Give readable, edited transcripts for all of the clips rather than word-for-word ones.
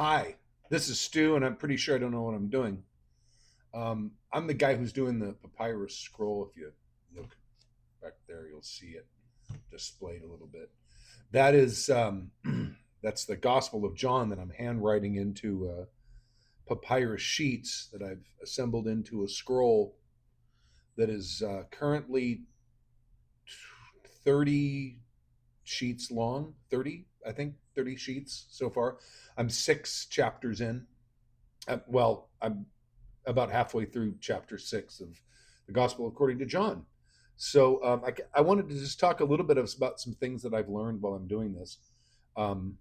Hi, this is Stu, and I'm pretty sure I don't know what I'm doing. I'm the guy who's doing the papyrus scroll. If you look back there, you'll see it displayed a little bit. That is that's the Gospel of John that I'm handwriting into papyrus sheets that I've assembled into a scroll that is currently 30 sheets long. 30, I think, 30 sheets so far. I'm 6 chapters in. I'm about halfway through chapter 6 of the Gospel according to John. So I wanted to just talk a little bit about some things that I've learned while I'm doing this. Um,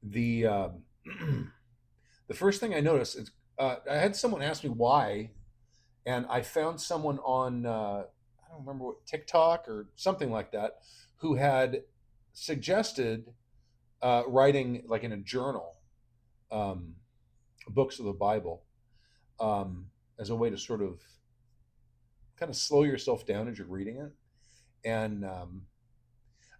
the the first thing I noticed is I had someone ask me why, and I found someone on I don't remember what, TikTok or something like that, who had suggested writing like in a journal, um, books of the Bible, as a way to sort of kind of slow yourself down as you're reading it. And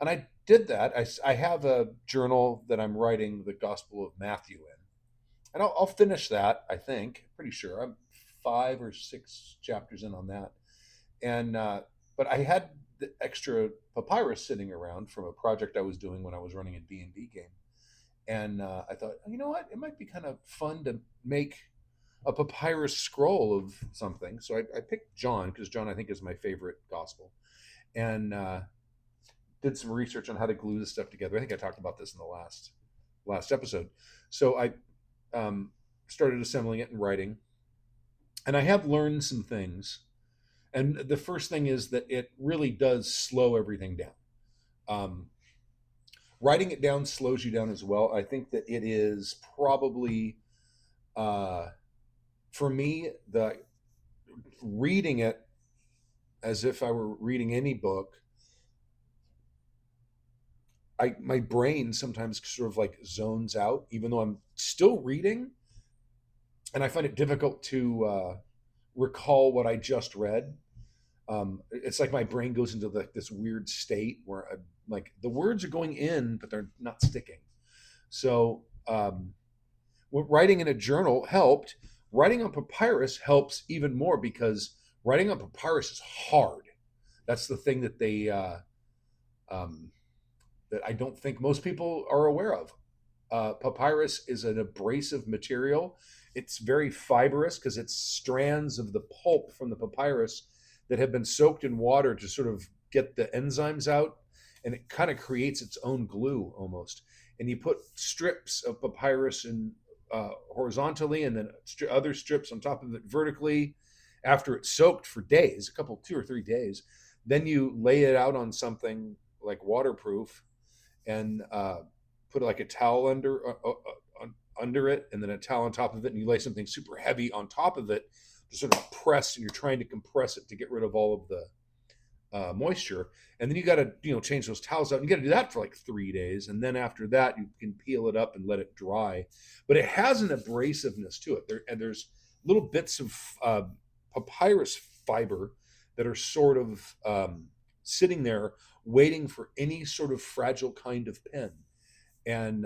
I did that. I have a journal that I'm writing the Gospel of Matthew in, and I'll finish that. I think, pretty sure I'm 5 or 6 chapters in on that. And but I had the extra papyrus sitting around from a project I was doing when I was running a D&D game, and I thought, you know what, it might be kind of fun to make a papyrus scroll of something. So I picked John because John I think is my favorite gospel, and did some research on how to glue this stuff together. I think I talked about this in the last episode. So I started assembling it and writing, and I have learned some things. And the first thing is that it really does slow everything down. Um, Writing it down slows you down as well. I think that it is probably uh, for me the reading it as if I were reading any book. My brain sometimes sort of like zones out, even though I'm still reading, and I find it difficult to recall what I just read. It's like my brain goes into this weird state where like the words are going in, but they're not sticking. So writing in a journal helped. Writing on papyrus helps even more because writing on papyrus is hard. That's the thing that they um, that I don't think most people are aware of. Papyrus is an abrasive material. It's very fibrous because it's strands of the pulp from the papyrus that have been soaked in water to sort of get the enzymes out, and it kind of creates its own glue almost. And you put strips of papyrus in horizontally, and then other strips on top of it vertically. After it's soaked for days, 2 or 3 days, then you lay it out on something like waterproof, and put like a towel under it, and then a towel on top of it, and you lay something super heavy on top of it to sort of press, and you're trying to compress it to get rid of all of the moisture. And then you got to change those towels out, and you got to do that for like 3 days, and then after that you can peel it up and let it dry. But it has an abrasiveness to it and there's little bits of papyrus fiber that are sort of sitting there waiting for any sort of fragile kind of pen. And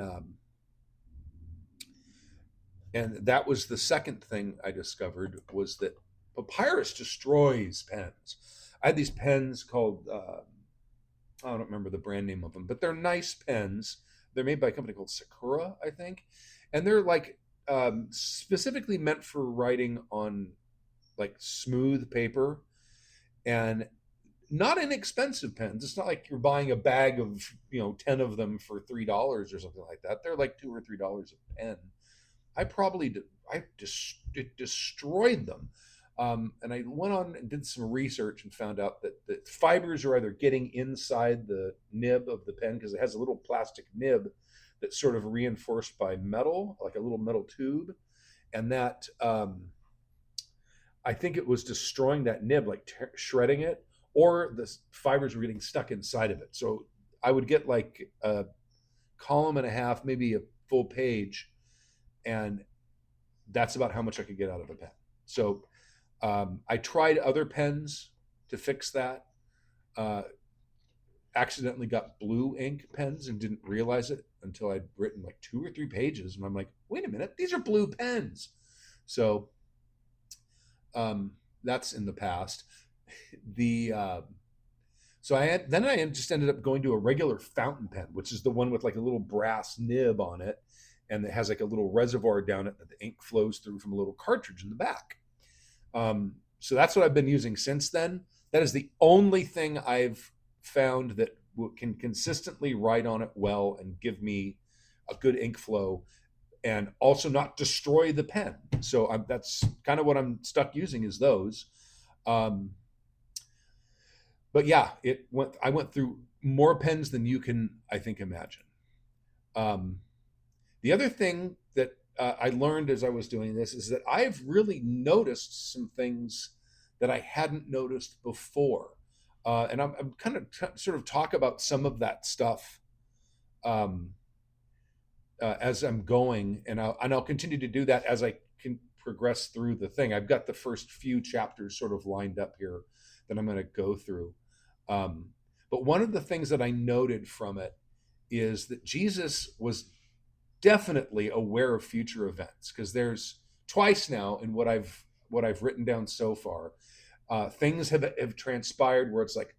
and that was the second thing I discovered, was that papyrus destroys pens. I had these pens called I don't remember the brand name of them, but they're nice pens. They're made by a company called Sakura, I think, and they're like specifically meant for writing on like smooth paper, and not inexpensive pens. It's not like you're buying a bag of 10 of them for $3 or something like that. They're like $2 or $3 a pen. I probably it destroyed them. And I went on and did some research and found out that the fibers are either getting inside the nib of the pen because it has a little plastic nib that's sort of reinforced by metal, like a little metal tube, and that I think it was destroying that nib, like shredding it, or the fibers were getting stuck inside of it. So I would get like a column and a half, maybe a full page, and that's about how much I could get out of a pen. So I tried other pens to fix that. Uh, accidentally got blue ink pens and didn't realize it until I'd written like 2 or 3 pages, and I'm like, wait a minute, these are blue pens. So that's in the past. The So I just ended up going to a regular fountain pen, which is the one with like a little brass nib on it, and it has like a little reservoir down it that the ink flows through from a little cartridge in the back. So that's what I've been using since then. That is the only thing I've found that can consistently write on it well and give me a good ink flow, and also not destroy the pen. So that's kind of what I'm stuck using, is those. Um, but yeah, I went through more pens than you can, I think, imagine. Um, the other thing that I learned as I was doing this is that I've really noticed some things that I hadn't noticed before, and I'm kind of sort of talk about some of that stuff um, as I'm going, and I'll continue to do that as I can progress through the thing. I've got the first few chapters sort of lined up here that I'm going to go through. Um, but one of the things that I noted from it is that Jesus was definitely aware of future events, because there's twice now in what I've written down so far, things have transpired where it's like,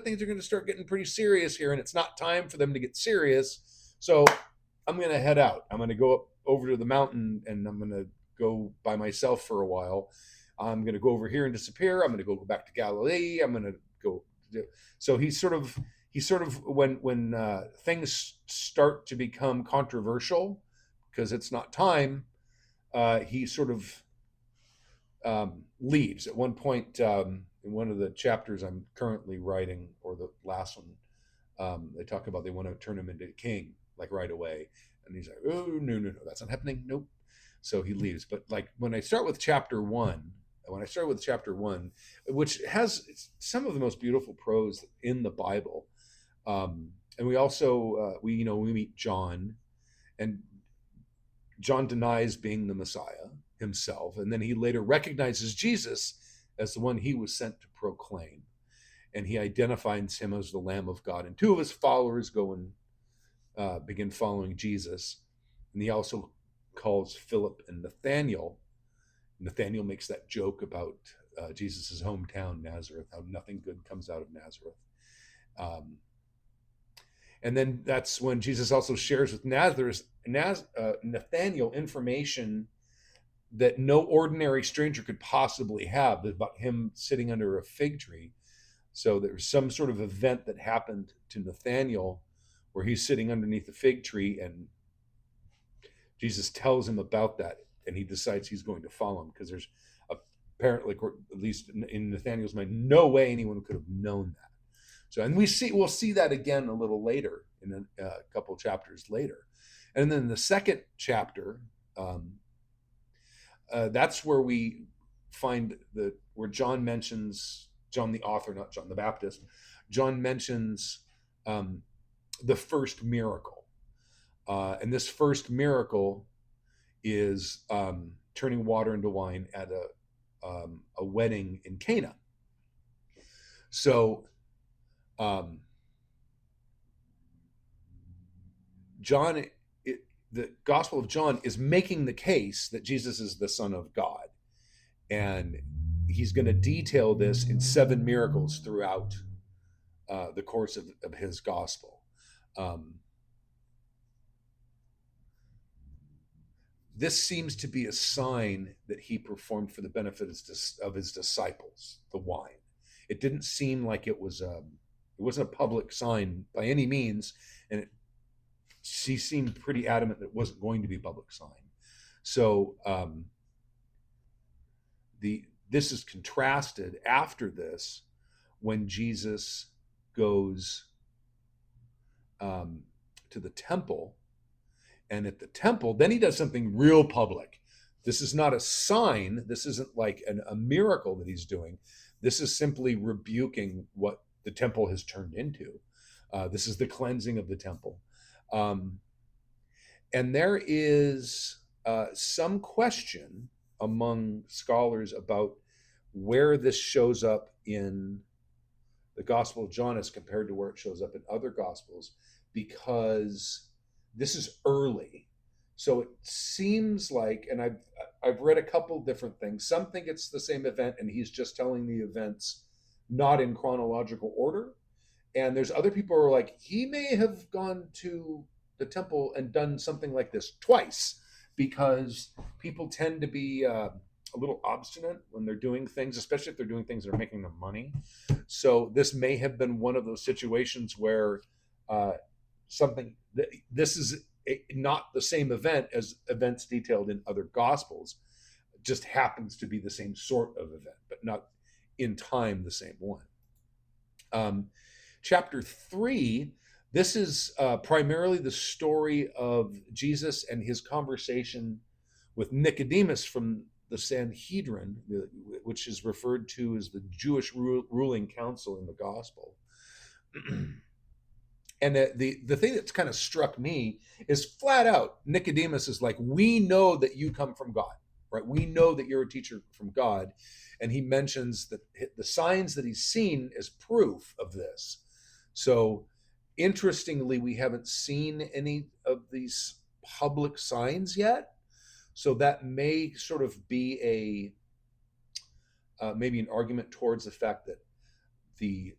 things are going to start getting pretty serious here, and it's not time for them to get serious. So I'm going to head out. I'm going to go up over to the mountain, and I'm going to go by myself for a while. I'm going to go over here and disappear. I'm going to go back to Galilee. I'm going to go. So he's sort of when things start to become controversial because it's not time, he sort of leaves. At one point, in one of the chapters I'm currently writing, or the last one, they talk about they want to turn him into a king like right away, and he's like, "Oh, no, that's not happening. Nope." So he leaves. But like when I start with chapter one, which has some of the most beautiful prose in the Bible, and we also we meet John, and John denies being the Messiah himself, and then he later recognizes Jesus as the one he was sent to proclaim, and he identifies him as the Lamb of God. And two of his followers go and begin following Jesus, and he also calls Philip and Nathaniel. Nathaniel makes that joke about Jesus' hometown, Nazareth, how nothing good comes out of Nazareth. And then that's when Jesus also shares with Nathaniel information that no ordinary stranger could possibly have about him sitting under a fig tree. So there's some sort of event that happened to Nathaniel where he's sitting underneath a fig tree, and Jesus tells him about that, and he decides he's going to follow him because there's apparently, at least in Nathaniel's mind, no way anyone could have known that. So, and we'll see that again a little later in a couple chapters later, and then the second chapter, that's where we find where John mentions, John the author, not John the Baptist. John mentions the first miracle, and this first miracle is turning water into wine at a wedding in Cana. So the Gospel of John is making the case that Jesus is the Son of God, and he's going to detail this in 7 miracles throughout the course of his gospel. This seems to be a sign that he performed for the benefit of his disciples, the wine. It didn't seem like it wasn't a public sign by any means, and she seemed pretty adamant that it wasn't going to be a public sign. So this is contrasted after this when Jesus goes to the temple, and at the temple, then he does something real public. This is not a sign. This isn't like a miracle that he's doing. This is simply rebuking what the temple has turned into. This is the cleansing of the temple. And there is some question among scholars about where this shows up in the Gospel of John as compared to where it shows up in other Gospels, because this is early. So it seems like, and I've read a couple different things. Some think it's the same event, and he's just telling the events not in chronological order. And there's other people who are like, he may have gone to the temple and done something like this twice, because people tend to be a little obstinate when they're doing things, especially if they're doing things that are making them money. So this may have been one of those situations where something, this is not the same event as events detailed in other Gospels, it just happens to be the same sort of event, but not in time the same one. Chapter 3, this is primarily the story of Jesus and his conversation with Nicodemus from the Sanhedrin, which is referred to as the Jewish ruling council in the gospel. And the thing that's kind of struck me is, flat out, Nicodemus is like, we know that you come from God, right? We know that you're a teacher from God. And he mentions that the signs that he's seen as proof of this. So interestingly, we haven't seen any of these public signs yet. So that may sort of be maybe an argument towards the fact that the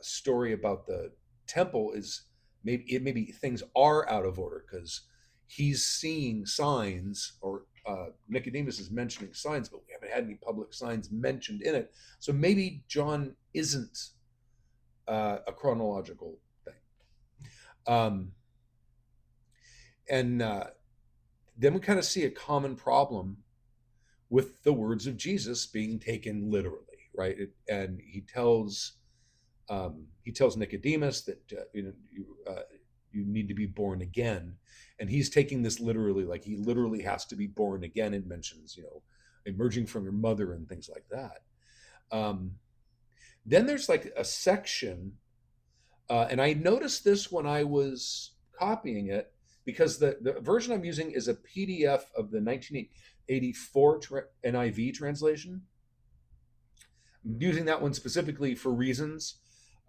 story about the temple is maybe things are out of order, because he's seeing signs, or Nicodemus is mentioning signs, but we haven't had any public signs mentioned in it. So maybe John isn't a chronological thing. And then we kind of see a common problem with the words of Jesus being taken literally, right? And he tells Nicodemus that you need to be born again, and he's taking this literally, like he literally has to be born again, and mentions emerging from your mother and things like that. Then there's like a section, and I noticed this when I was copying it, because the version I'm using is a PDF of the 1984 NIV translation. I'm using that one specifically for reasons.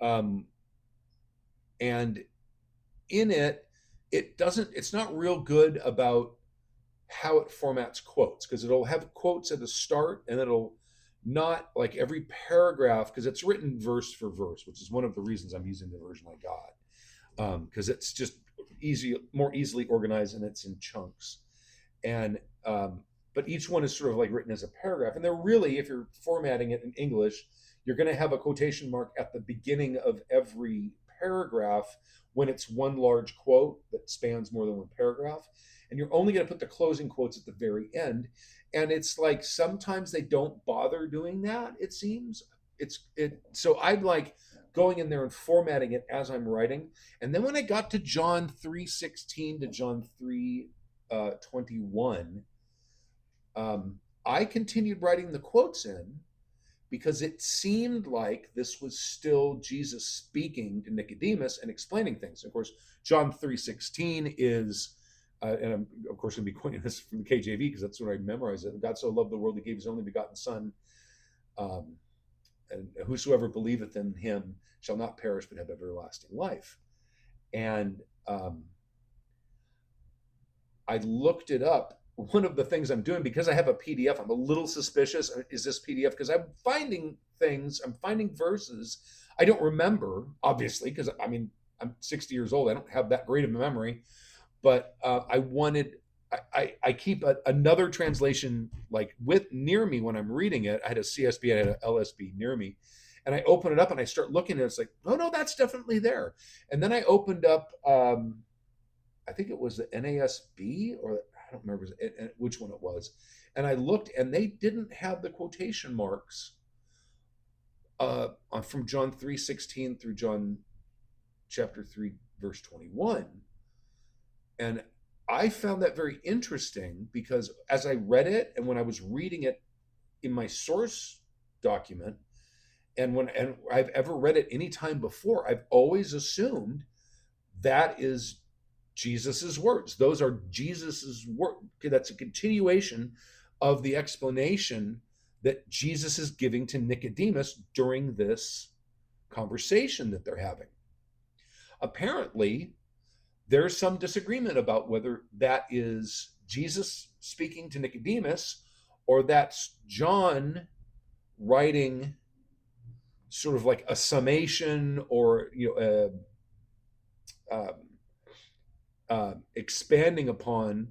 And in it's not real good about how it formats quotes, because it'll have quotes at the start, and it'll not, like, every paragraph, because it's written verse for verse, which is one of the reasons I'm using the version I got, because it's just more easily organized, and it's in chunks. And but each one is sort of like written as a paragraph, and they're really, if you're formatting it in English, you're going to have a quotation mark at the beginning of every paragraph when it's one large quote that spans more than one paragraph, and you're only going to put the closing quotes at the very end. And it's like, sometimes they don't bother doing that, it seems. So I'm like going in there and formatting it as I'm writing. And then when I got to John 3:16 to John 3:21, I continued writing the quotes in, because it seemed like this was still Jesus speaking to Nicodemus and explaining things. Of course, John 3:16 is, and I'm of course going to be quoting this from the KJV, because that's what I memorized it. God so loved the world, he gave his only begotten Son, and whosoever believeth in him shall not perish but have everlasting life. And I looked it up. One of the things I'm doing, because I have a PDF, I'm a little suspicious. Is this PDF? Because I'm finding verses I don't remember, obviously, because I'm 60 years old. I don't have that great of a memory, but I keep another translation like near me when I'm reading it. I had a CSB, I had an LSB near me, and I open it up and I start looking at it. It's like, oh no, that's definitely there. And then I opened up, I think it was the NASB, or I don't remember which one it was. And I looked, and they didn't have the quotation marks from John 3:16 through John chapter 3, verse 21. And I found that very interesting, because as I read it, and when I was reading it in my source document, and I've ever read it any time before, I've always assumed that is Jesus's words. Those are Jesus's words. Okay, that's a continuation of the explanation that Jesus is giving to Nicodemus during this conversation that they're having. Apparently, there's some disagreement about whether that is Jesus speaking to Nicodemus or that's John writing sort of like a summation or um, expanding upon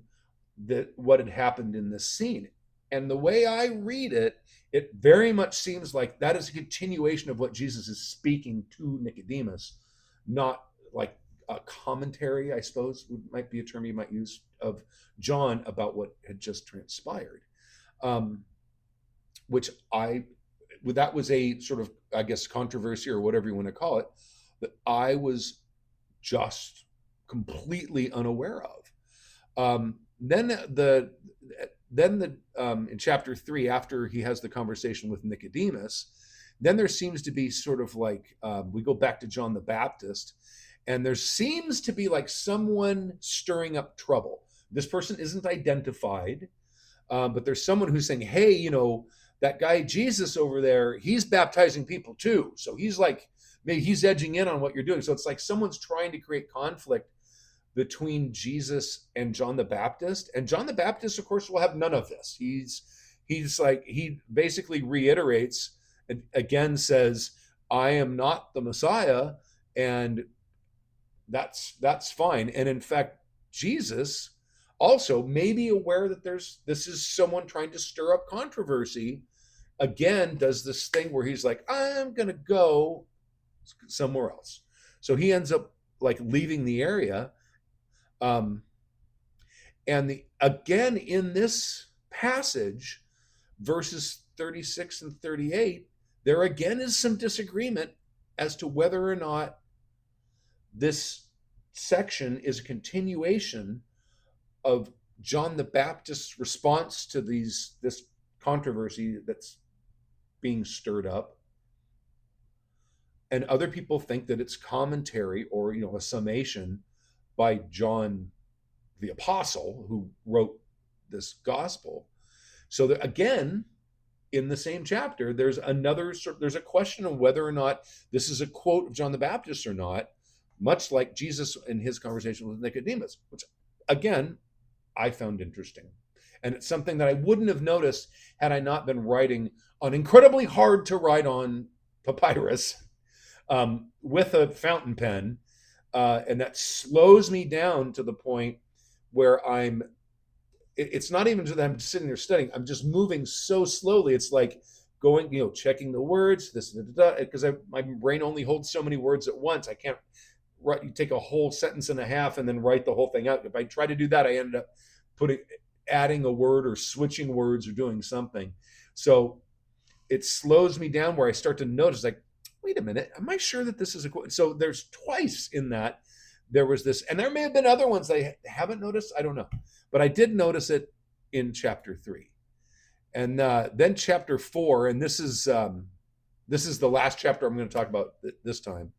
what had happened in this scene. And the way I read it, it very much seems like that is a continuation of what Jesus is speaking to Nicodemus, not like a commentary, I suppose might be a term you might use, of John about what had just transpired. Um, which that was a sort of, I guess, controversy or whatever you want to call it, that I was just completely unaware of. Then in chapter 3, after he has the conversation with Nicodemus, then there seems to be sort of like we go back to John the Baptist, and there seems to be like someone stirring up trouble. This person isn't identified, but there's someone who's saying, "Hey, that guy Jesus over there, he's baptizing people too." So he's like, maybe he's edging in on what you're doing. So it's like someone's trying to create conflict between Jesus and John the Baptist. And John the Baptist, of course, will have none of this. He's like, he basically reiterates and again says, "I am not the Messiah," and that's fine. And in fact, Jesus also may be aware that this is someone trying to stir up controversy. Again, does this thing where he's like, "I'm gonna go somewhere else." So he ends up like leaving the area. And again in this passage, verses 36 and 38, there again is some disagreement as to whether or not this section is a continuation of John the Baptist's response to this controversy that's being stirred up. And other people think that it's commentary or a summation by John the Apostle, who wrote this gospel. So that, again, in the same chapter, there's a question of whether or not this is a quote of John the Baptist or not, much like Jesus in his conversation with Nicodemus, which again I found interesting. And it's something that I wouldn't have noticed had I not been writing on incredibly hard to write on papyrus with a fountain pen. And that slows me down to the point where it's not even that I'm sitting there studying. I'm just moving so slowly. It's like going, checking the words, because my brain only holds so many words at once. I can't you take a whole sentence and a half and then write the whole thing out. If I try to do that, I end up adding a word or switching words or doing something. So it slows me down where I start to notice, like, wait a minute, am I sure that this is a quote? So there's twice in that there was this, and there may have been other ones I haven't noticed. I don't know, but I did notice it in chapter 3, and then chapter 4, and this is the last chapter I'm going to talk about this time.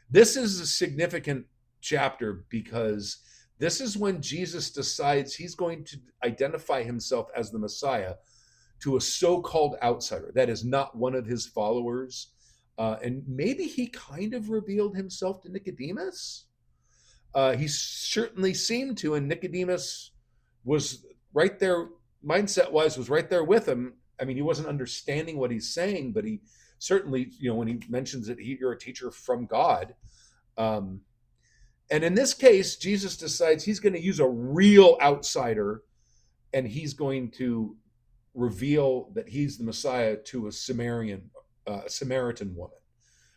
This is a significant chapter because this is when Jesus decides he's going to identify himself as the Messiah to a so-called outsider that is not one of his followers. And maybe he kind of revealed himself to Nicodemus. He certainly seemed to, and Nicodemus was right there, mindset-wise, was right there with him. I mean, he wasn't understanding what he's saying, but he certainly, when he mentions that you're a teacher from God. And in this case, Jesus decides he's going to use a real outsider, and he's going to reveal that he's the Messiah to a Samaritan woman,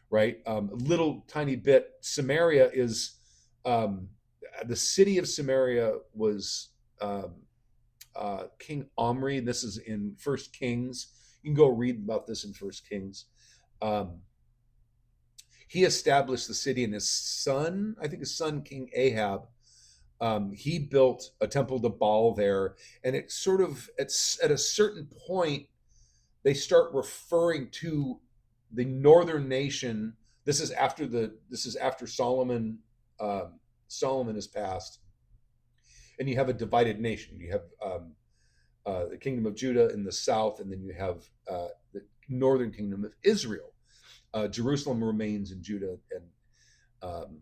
right? A little tiny bit. Samaria is the city of Samaria was King Omri. This is in First Kings. You can go read about this in First Kings. He established the city, and his son, King Ahab, he built a temple to Baal there, and it's at a certain point they start referring to the northern nation. This is after Solomon. Solomon is passed, and you have a divided nation. You have the kingdom of Judah in the south, and then you have the northern kingdom of Israel. Jerusalem remains in Judah, and um,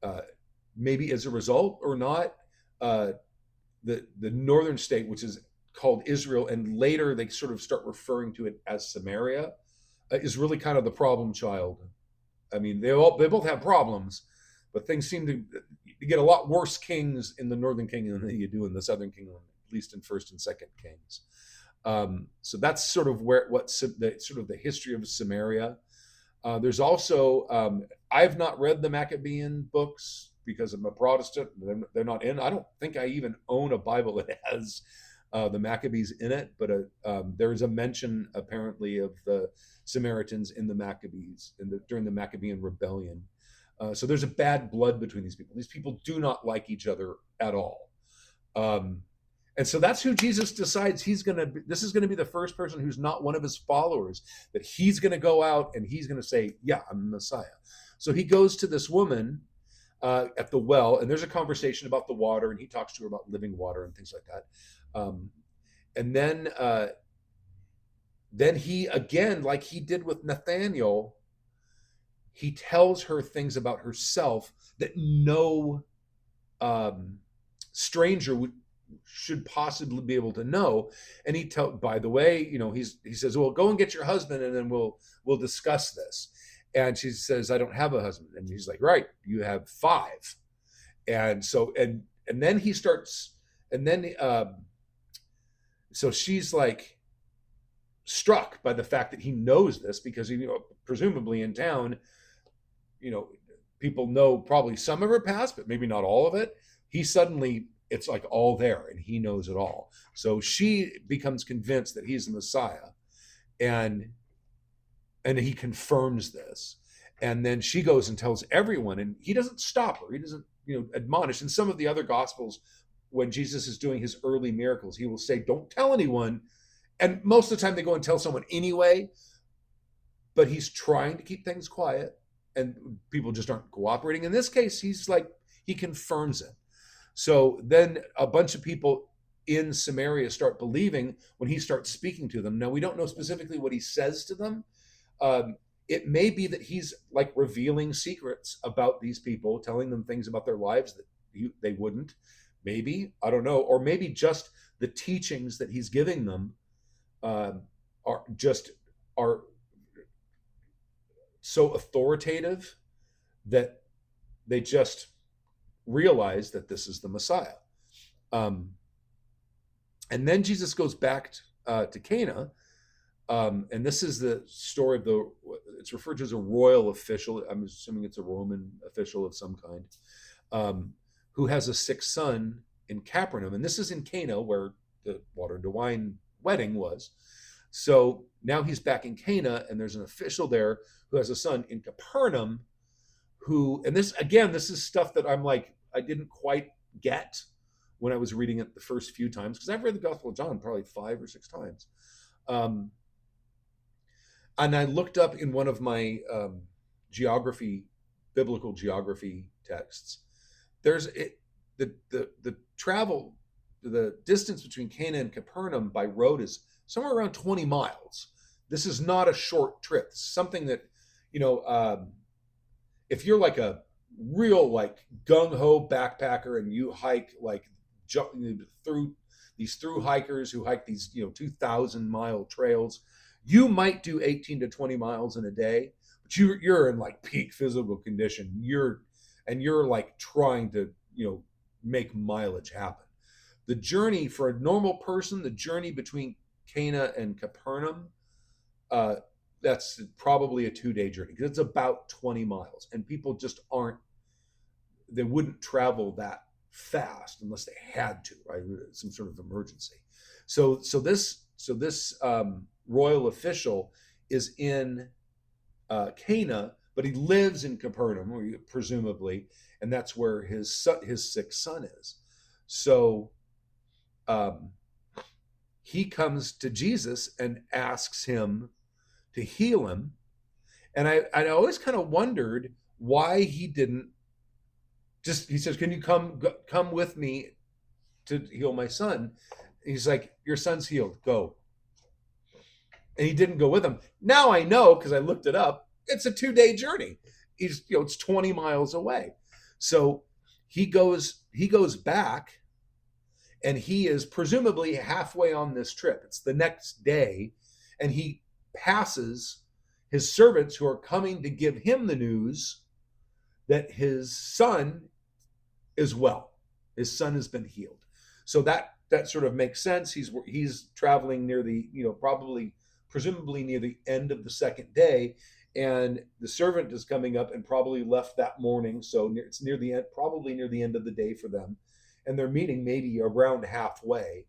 uh, maybe as a result or not, uh, the northern state, which is called Israel, and later they sort of start referring to it as Samaria, is really kind of the problem child. I mean, they both have problems, but things seem to you get a lot worse kings in the northern kingdom than you do in the southern kingdom, at least in First and Second Kings. So that's sort of the sort of the history of Samaria. There's also I've not read the Maccabean books because I'm a Protestant. They're not in. I don't think I even own a Bible that has the Maccabees in it, but there's a mention apparently of the Samaritans in the Maccabees during the Maccabean rebellion. So there's a bad blood between these people. These people do not like each other at all. Um, and so that's who Jesus decides this is going to be the first person who's not one of his followers, that he's going to go out and he's going to say, yeah, I'm the Messiah. So he goes to this woman at the well, and there's a conversation about the water, and he talks to her about living water and things like that. And then he, again, like he did with Nathaniel, he tells her things about herself that no stranger should possibly be able to know. And by the way, he says, well, go and get your husband, and then we'll discuss this. And she says, I don't have a husband. And he's like, right, you have 5. And so and then he starts, and then so she's like struck by the fact that he knows this, because presumably in town, people know probably some of her past, but maybe not all of it. It's like all there, and he knows it all. So she becomes convinced that he's the Messiah, and he confirms this. And then she goes and tells everyone, and he doesn't stop her. He doesn't, admonish. In some of the other gospels, when Jesus is doing his early miracles, he will say, don't tell anyone. And most of the time they go and tell someone anyway, but he's trying to keep things quiet, and people just aren't cooperating. In this case, he confirms it. So then a bunch of people in Samaria start believing when he starts speaking to them. Now, we don't know specifically what he says to them. It may be that he's like revealing secrets about these people, telling them things about their lives that they wouldn't. Maybe, I don't know. Or maybe just the teachings that he's giving them are so authoritative that they just realize that this is the Messiah. And then Jesus goes back to Cana, and this is the story of it's referred to as a royal official. I'm assuming it's a Roman official of some kind, who has a sick son in Capernaum. And this is in Cana, where the water into wine wedding was. So now he's back in Cana, and there's an official there who has a son in Capernaum and this is stuff that I'm like, I didn't quite get when I was reading it the first few times, because I've read the Gospel of John probably 5 or 6 times. And I looked up in one of my biblical geography texts, the distance between Cana and Capernaum by road is somewhere around 20 miles. This is not a short trip. It's something that, if you're like a real like gung-ho backpacker and you hike through hikers who hike these 2,000-mile trails, you might do 18 to 20 miles in a day, but you're in like peak physical condition. You're like trying to make mileage happen. The journey for a normal person, the journey between Cana and Capernaum, that's probably a 2-day journey, because it's about 20 miles, and people just they wouldn't travel that fast unless they had to, right? Some sort of emergency. So this royal official is in Cana, but he lives in Capernaum, presumably, and that's where his sick son is. So he comes to Jesus and asks him to heal him. And I always kind of wondered why he didn't he says, can you come with me to heal my son? He's like, your son's healed, go. and he didn't go with him. Now I know because I looked it up. It's a 2 day journey. It's 20 miles away. So he goes back, and he is presumably halfway on this trip. It's the next day, and he passes his servants who are coming to give him the news that his son is well. His son has been healed. So that sort of makes sense. He's traveling near the, probably presumably near the end of the second day, and the servant is coming up and probably left that morning. So it's near the end, probably near the end of the day for them, and they're meeting maybe around halfway,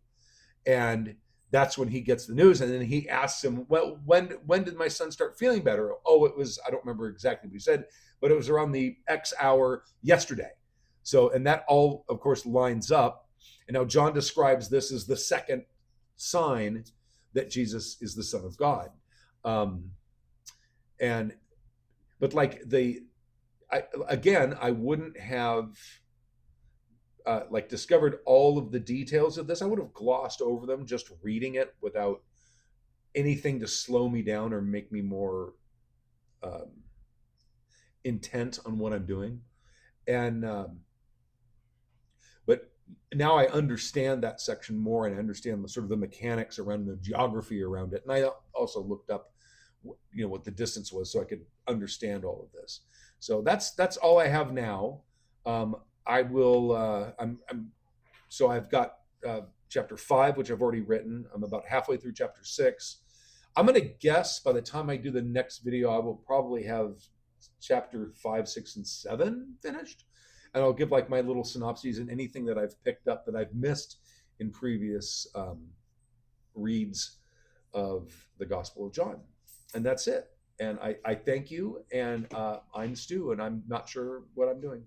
and that's when he gets the news. And then he asks him, well, when did my son start feeling better? Oh, it was, I don't remember exactly what he said, but it was around the X hour yesterday. So, and that all, of course, lines up. And now John describes this as the second sign that Jesus is the Son of God. Um, and, but like I wouldn't have like discovered all of the details of this. I would have glossed over them just reading it without anything to slow me down or make me more um, intent on what I'm doing. And but now I understand that section more, and I understand the sort of the mechanics around the geography around it. And I also looked up, what the distance was, so I could understand all of this. So that's all I have now. I will. I'm so I've got chapter 5, which I've already written. I'm about halfway through chapter 6. I'm gonna guess by the time I do the next video, I will probably have chapter 5, 6, and 7 finished, and I'll give like my little synopses and anything that I've picked up that I've missed in previous reads of the Gospel of John, and that's it. And I thank you, and I'm Stu, and I'm not sure what I'm doing.